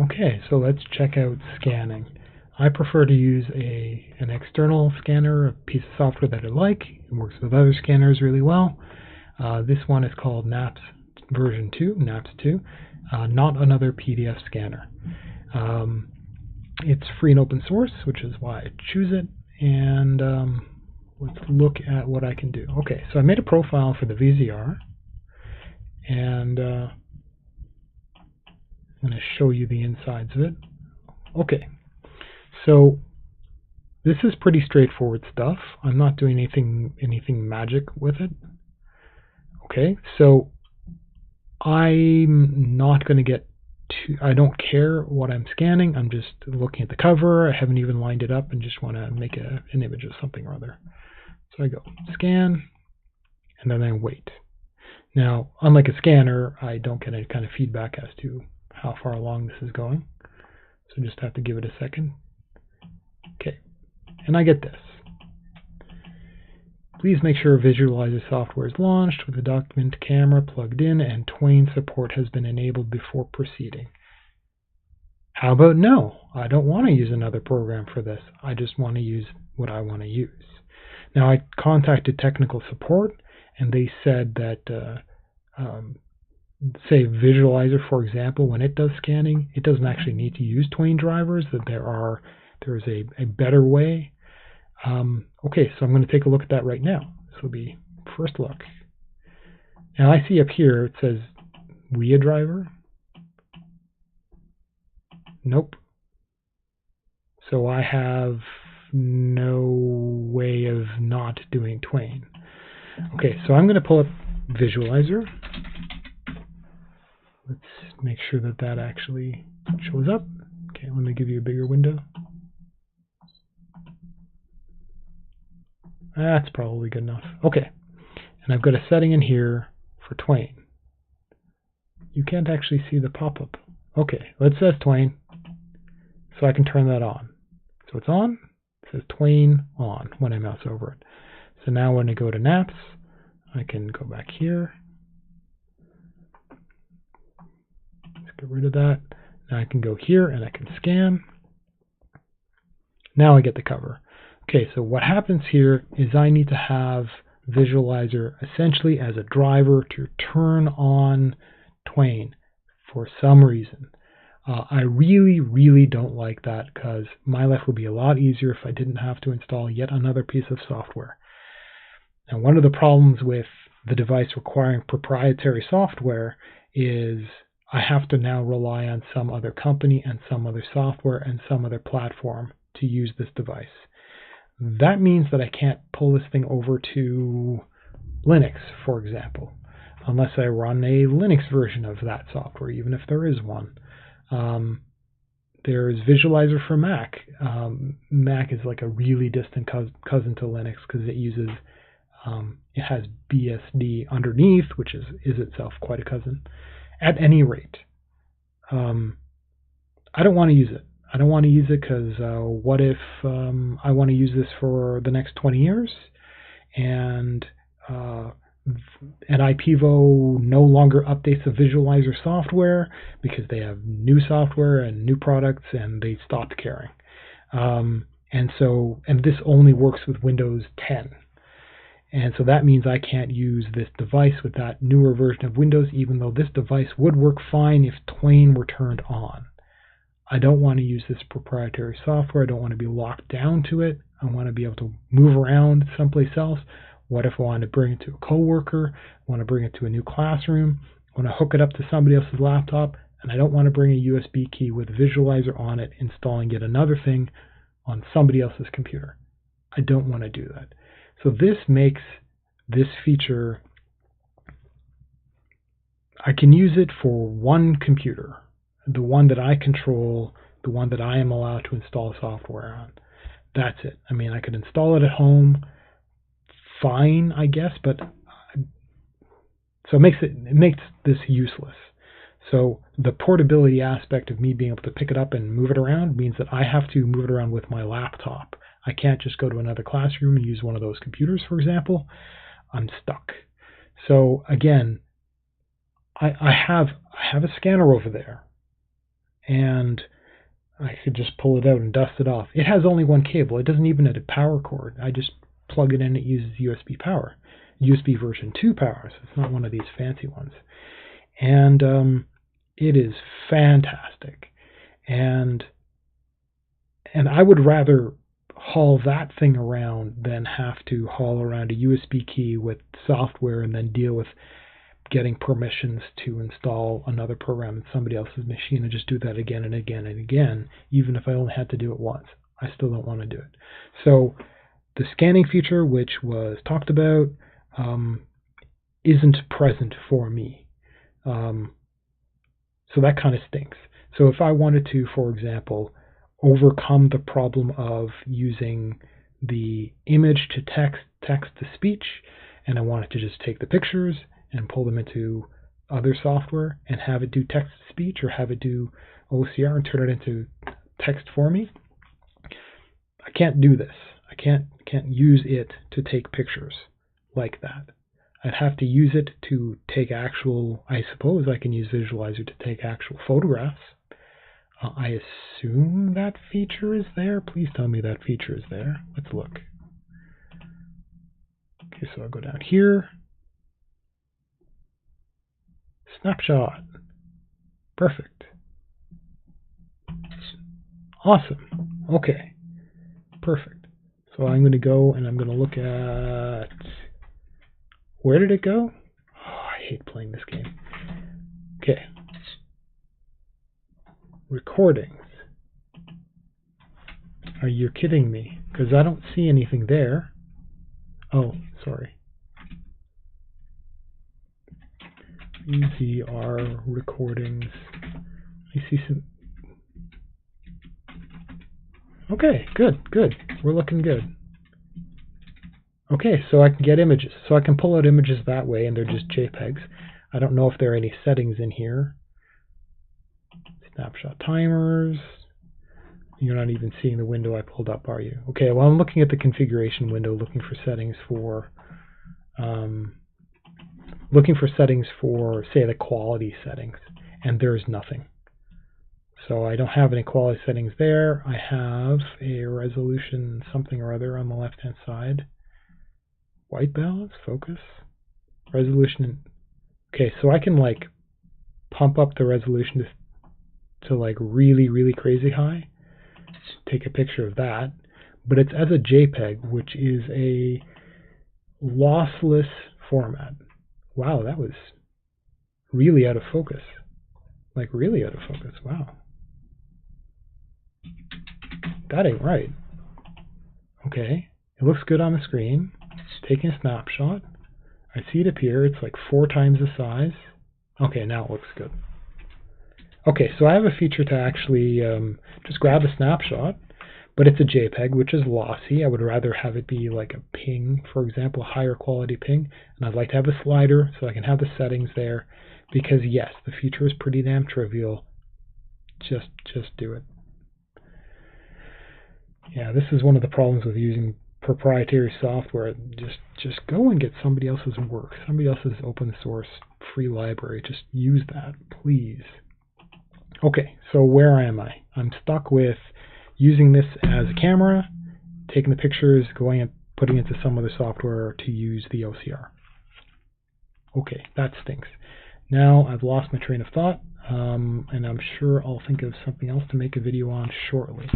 Okay, so let's check out scanning. I prefer to use an external scanner, a piece of software that I like. It works with other scanners really well. This one is called NAPS version 2, NAPS 2, not another PDF scanner. It's free and open source, which is why I choose it. And let's look at what I can do. Okay, so I made a profile for the VZR, and I'm going to show you the insides of it. Okay, so this is pretty straightforward stuff. I'm not doing anything magic with it. Okay, so I'm not going to get to, I don't care what I'm scanning. I'm just looking at the cover. I haven't even lined it up and just want to make an image of something or other. So I go scan, and then I wait. Now, unlike a scanner, I don't get any kind of feedback as to how far along this is going. So just have to give it a second. Okay, and I get this. Please make sure Visualizer software is launched with the document camera plugged in and Twain support has been enabled before proceeding. How about no? I don't want to use another program for this. I just want to use what I want to use. Now, I contacted technical support, and they said that, say, Visualizer, for example, when it does scanning, it doesn't actually need to use Twain drivers, that there is a better way. Okay, so I'm going to take a look at that right now. This will be first look. Now I see up here it says WIA driver. Nope. So I have no way of not doing Twain. Okay, so I'm going to pull up Visualizer. Let's make sure that that actually shows up. Okay, let me give you a bigger window. That's probably good enough. Okay, and I've got a setting in here for Twain. You can't actually see the pop-up. Okay, well, it says Twain, so I can turn that on. So it's on. It says Twain on when I mouse over it. So now when I go to NAPS, I can go back here. Let's get rid of that. Now I can go here and I can scan. Now I get the cover. Okay, so what happens here is I need to have Visualizer essentially as a driver to turn on Twain for some reason. I really don't like that because my life would be a lot easier if I didn't have to install yet another piece of software. Now, one of the problems with the device requiring proprietary software is I have to now rely on some other company and some other software and some other platform to use this device. That means that I can't pull this thing over to Linux, for example, unless I run a Linux version of that software, even if there is one. There's Visualizer for Mac. Mac is like a really distant cousin to Linux because it uses, it has BSD underneath, which is itself quite a cousin. At any rate, I don't want to use it. I don't want to use it because what if I want to use this for the next 20 years and IPEVO no longer updates the Visualizer software because they have new software and new products and they stopped caring. And this only works with Windows 10. And so that means I can't use this device with that newer version of Windows, even though this device would work fine if Twain were turned on. I don't want to use this proprietary software. I don't want to be locked down to it. I want to be able to move around someplace else. What if I want to bring it to a coworker? I want to bring it to a new classroom. I want to hook it up to somebody else's laptop, and I don't want to bring a USB key with Visualizer on it, installing yet another thing on somebody else's computer. I don't want to do that. So this makes this feature, I can use it for one computer, the one that I control, the one that I am allowed to install software on. That's it. I mean, I could install it at home, fine, I guess, but so it makes this useless. So the portability aspect of me being able to pick it up and move it around means that I have to move it around with my laptop. I can't just go to another classroom and use one of those computers, for example. I'm stuck. So again, I have a scanner over there. and I could just pull it out and dust it off. It has only one cable. It doesn't even have a power cord. I just plug it in. It uses USB power, USB version 2 power. So it's not one of these fancy ones. And it is fantastic. And I would rather haul that thing around than have to haul around a USB key with software and then deal with getting permissions to install another program in somebody else's machine and just do that again and again and again, even if I only had to do it once. I still don't want to do it. So the scanning feature, which was talked about, isn't present for me. So that kind of stinks. So if I wanted to, for example, overcome the problem of using the image to text, text to speech, and I wanted to just take the pictures and pull them into other software and have it do text to speech or have it do OCR and turn it into text for me, I can't do this. I can't use it to take pictures like that. I'd have to use it to take actual, I suppose I can use Visualizer to take actual photographs. I assume that feature is there. Please tell me that feature is there. Let's look. Okay, so I'll go down here. Snapshot. Perfect. Awesome. Okay. Perfect. So I'm going to go and I'm going to look at, where did it go? Oh, I hate playing this game. Okay. Recordings. Are you kidding me? Because I don't see anything there. Oh, sorry. EZR recordings. I see some. Okay, good. We're looking good. Okay, so I can get images. So I can pull out images that way, and they're just JPEGs. I don't know if there are any settings in here. Snapshot timers. You're not even seeing the window I pulled up, are you? Okay, well, I'm looking at the configuration window, looking for settings for, say, the quality settings, and there's nothing. So I don't have any quality settings there. I have a resolution something or other on the left-hand side. White balance, focus, resolution. Okay, so I can like pump up the resolution to like really crazy high. Take a picture of that, but it's as a JPEG, which is a lossless format. Wow, that was really out of focus. Like really out of focus. Wow. That ain't right. Okay, it looks good on the screen. Taking a snapshot. I see it appear. It's like 4 times the size. Okay, now it looks good. Okay, so I have a feature to actually just grab a snapshot, but it's a JPEG, which is lossy. I would rather have it be like a ping, for example, a higher quality ping, and I'd like to have a slider so I can have the settings there, because yes, the feature is pretty damn trivial. Just do it. Yeah, this is one of the problems with using proprietary software. Just go and get somebody else's work, somebody else's open source free library. Just use that, please. Okay, so where am I? I'm stuck with using this as a camera, taking the pictures, going and putting it into some other software to use the OCR. Okay, that stinks. Now I've lost my train of thought, and I'm sure I'll think of something else to make a video on shortly.